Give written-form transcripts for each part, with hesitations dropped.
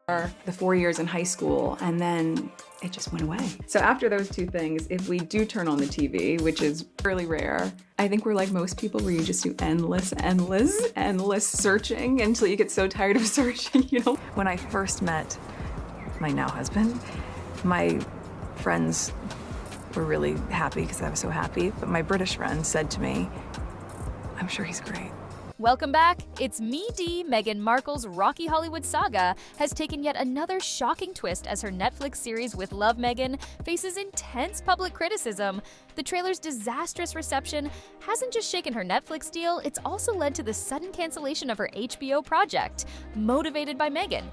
the 4 years in high school, and then it just went away. So after those two things, if we do turn on the TV, which is really rare, I think we're like most people where you just do endless searching until you get so tired of searching, you know? When I first met my now husband, my friends were really happy because I was so happy, but my British friends said to me, "I'm sure he's great." Welcome back. It's Me D. Meghan Markle's rocky Hollywood saga has taken yet another shocking twist as her Netflix series With Love, Meghan faces intense public criticism. The trailer's disastrous reception hasn't just shaken her Netflix deal, it's also led to the sudden cancellation of her HBO project, Motivated by Meghan.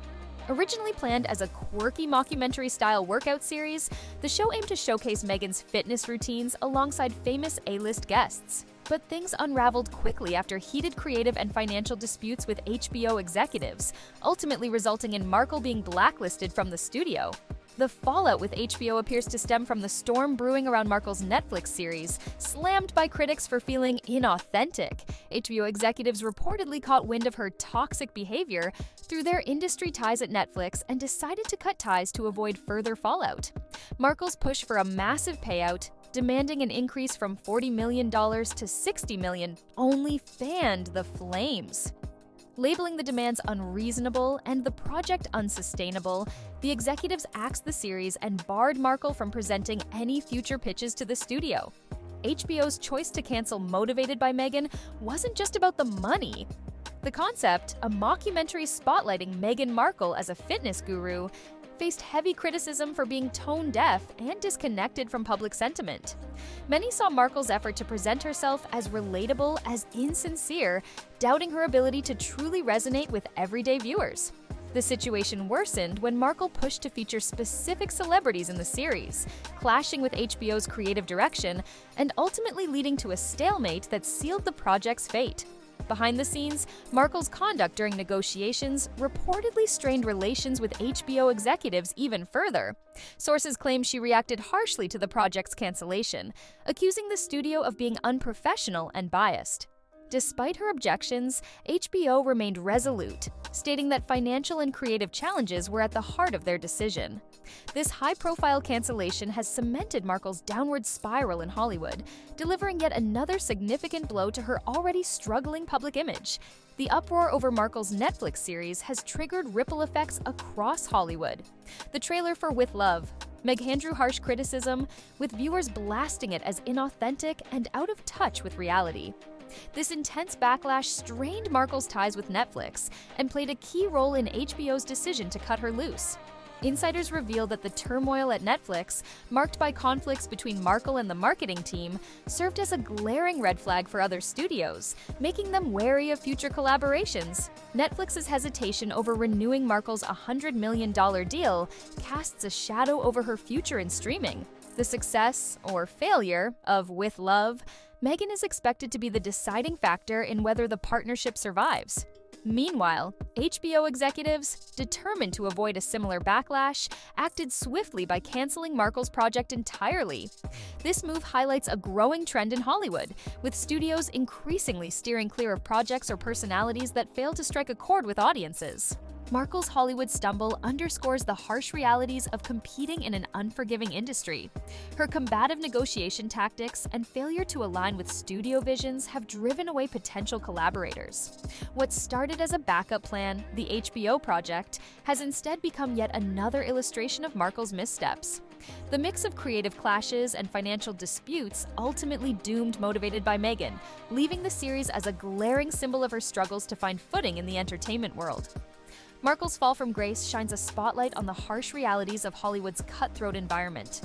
Originally planned as a quirky mockumentary-style workout series, the show aimed to showcase Meghan's fitness routines alongside famous A-list guests. But things unraveled quickly after heated creative and financial disputes with HBO executives, ultimately resulting in Markle being blacklisted from the studio. The fallout with HBO appears to stem from the storm brewing around Markle's Netflix series, slammed by critics for feeling inauthentic. HBO executives reportedly caught wind of her toxic behavior through their industry ties at Netflix and decided to cut ties to avoid further fallout. Markle's push for a massive payout, demanding an increase from $40 million to $60 million, only fanned the flames. Labeling the demands unreasonable and the project unsustainable, the executives axed the series and barred Markle from presenting any future pitches to the studio. HBO's choice to cancel Motivated by Meghan wasn't just about the money. The concept, a mockumentary spotlighting Meghan Markle as a fitness guru, faced heavy criticism for being tone-deaf and disconnected from public sentiment. Many saw Markle's effort to present herself as relatable as insincere, doubting her ability to truly resonate with everyday viewers. The situation worsened when Markle pushed to feature specific celebrities in the series, clashing with HBO's creative direction and ultimately leading to a stalemate that sealed the project's fate. Behind the scenes, Markle's conduct during negotiations reportedly strained relations with HBO executives even further. Sources claim she reacted harshly to the project's cancellation, accusing the studio of being unprofessional and biased. Despite her objections, HBO remained resolute, stating that financial and creative challenges were at the heart of their decision. This high-profile cancellation has cemented Markle's downward spiral in Hollywood, delivering yet another significant blow to her already struggling public image. The uproar over Markle's Netflix series has triggered ripple effects across Hollywood. The trailer for With Love, Meghan drew harsh criticism, with viewers blasting it as inauthentic and out of touch with reality. This intense backlash strained Markle's ties with Netflix and played a key role in HBO's decision to cut her loose. Insiders reveal that the turmoil at Netflix, marked by conflicts between Markle and the marketing team, served as a glaring red flag for other studios, making them wary of future collaborations. Netflix's hesitation over renewing Markle's $100 million deal casts a shadow over her future in streaming. The success, or failure, of With Love, Meghan is expected to be the deciding factor in whether the partnership survives. Meanwhile, HBO executives, determined to avoid a similar backlash, acted swiftly by canceling Markle's project entirely. This move highlights a growing trend in Hollywood, with studios increasingly steering clear of projects or personalities that fail to strike a chord with audiences. Markle's Hollywood stumble underscores the harsh realities of competing in an unforgiving industry. Her combative negotiation tactics and failure to align with studio visions have driven away potential collaborators. What started as a backup plan, the HBO project, has instead become yet another illustration of Markle's missteps. The mix of creative clashes and financial disputes ultimately doomed Motivated by Meghan, leaving the series as a glaring symbol of her struggles to find footing in the entertainment world. Markle's fall from grace shines a spotlight on the harsh realities of Hollywood's cutthroat environment.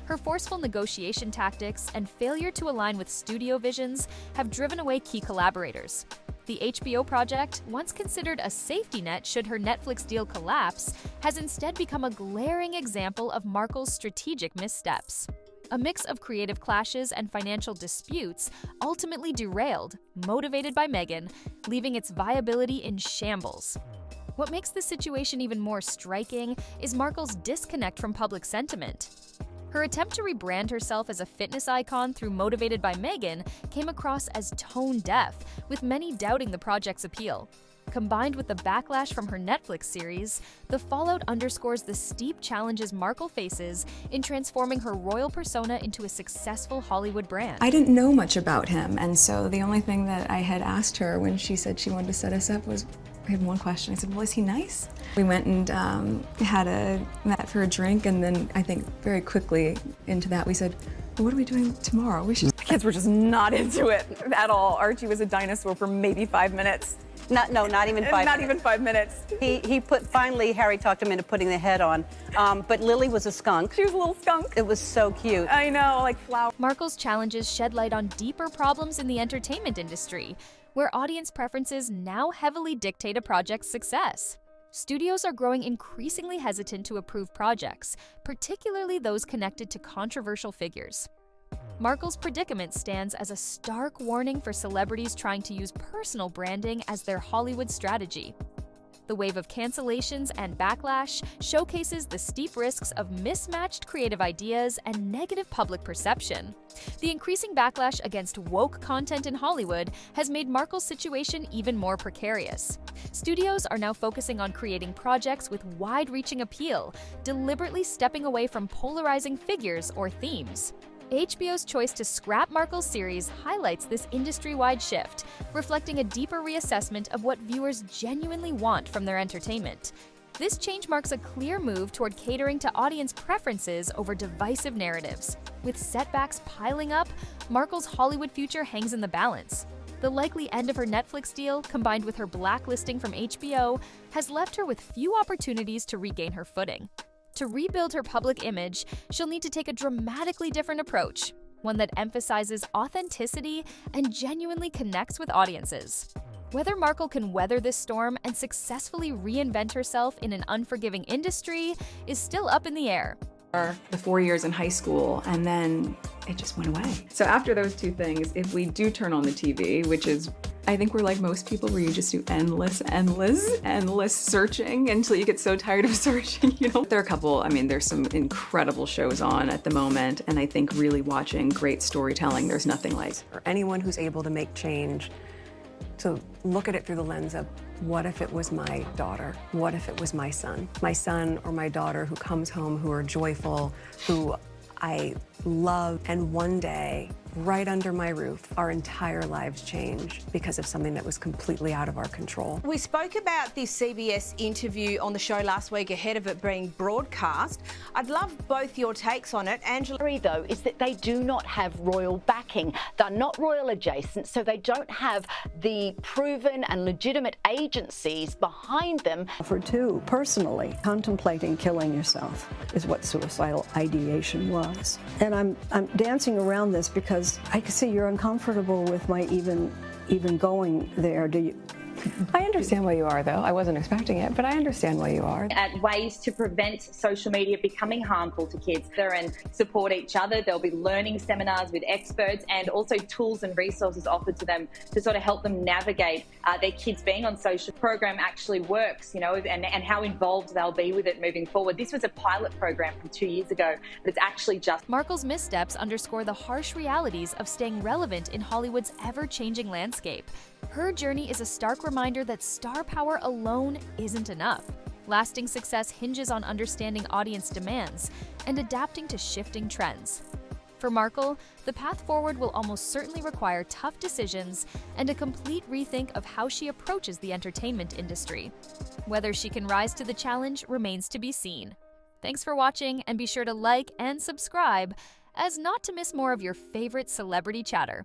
Her forceful negotiation tactics and failure to align with studio visions have driven away key collaborators. The HBO project, once considered a safety net should her Netflix deal collapse, has instead become a glaring example of Markle's strategic missteps. A mix of creative clashes and financial disputes ultimately derailed Motivated by Meghan, leaving its viability in shambles. What makes the situation even more striking is Markle's disconnect from public sentiment. Her attempt to rebrand herself as a fitness icon through Motivated by Meghan came across as tone-deaf, with many doubting the project's appeal. Combined with the backlash from her Netflix series, the fallout underscores the steep challenges Markle faces in transforming her royal persona into a successful Hollywood brand. I didn't know much about him, and so the only thing that I had asked her when she said she wanted to set us up was, I had one question. I said, well, is he nice? We went and met for a drink, and then I think very quickly into that we said, well, what are we doing tomorrow? The kids were just not into it at all. Archie was a dinosaur for maybe 5 minutes. Not even 5 minutes. Not even 5 minutes. Finally, Harry talked him into putting the head on. But Lily was a skunk. She was a little skunk. It was so cute. I know, like flower. Markle's challenges shed light on deeper problems in the entertainment industry, where audience preferences now heavily dictate a project's success. Studios are growing increasingly hesitant to approve projects, particularly those connected to controversial figures. Markle's predicament stands as a stark warning for celebrities trying to use personal branding as their Hollywood strategy. The wave of cancellations and backlash showcases the steep risks of mismatched creative ideas and negative public perception. The increasing backlash against woke content in Hollywood has made Markle's situation even more precarious. Studios are now focusing on creating projects with wide-reaching appeal, deliberately stepping away from polarizing figures or themes. HBO's choice to scrap Markle's series highlights this industry-wide shift, reflecting a deeper reassessment of what viewers genuinely want from their entertainment. This change marks a clear move toward catering to audience preferences over divisive narratives. With setbacks piling up, Markle's Hollywood future hangs in the balance. The likely end of her Netflix deal, combined with her blacklisting from HBO, has left her with few opportunities to regain her footing. To rebuild her public image, she'll need to take a dramatically different approach, one that emphasizes authenticity and genuinely connects with audiences. Whether Markle can weather this storm and successfully reinvent herself in an unforgiving industry is still up in the air. The 4 years in high school, and then it just went away. So after those two things, if we do turn on the TV, which is, I think we're like most people where you just do endless searching until you get so tired of searching, There are a couple, there's some incredible shows on at the moment, and I think really watching great storytelling, there's nothing like. For anyone who's able to make change, to look at it through the lens of, what if it was my daughter? What if it was my son? My son or my daughter who comes home, who are joyful, who I love, and one day, right under my roof, our entire lives change because of something that was completely out of our control. We spoke about this CBS interview on the show last week ahead of it being broadcast. I'd love both your takes on it. Angela? Though, is that they do not have royal backing. They're not royal adjacent, so they don't have the proven and legitimate agencies behind them. For two, personally, contemplating killing yourself is what suicidal ideation was. And I'm dancing around this because I can see you're uncomfortable with my even going there. Do you? I understand why you are, though. I wasn't expecting it, but I understand why you are. At ways to prevent social media becoming harmful to kids and support each other. There'll be learning seminars with experts and also tools and resources offered to them to sort of help them navigate their kids being on social. Program actually works, and how involved they'll be with it moving forward. This was a pilot program from 2 years ago, but it's actually just... Markle's missteps underscore the harsh realities of staying relevant in Hollywood's ever-changing landscape. Her journey is a stark reminder that star power alone isn't enough. Lasting success hinges on understanding audience demands and adapting to shifting trends. For Markle, the path forward will almost certainly require tough decisions and a complete rethink of how she approaches the entertainment industry. Whether she can rise to the challenge remains to be seen. Thanks for watching, and be sure to like and subscribe as not to miss more of your favorite celebrity chatter.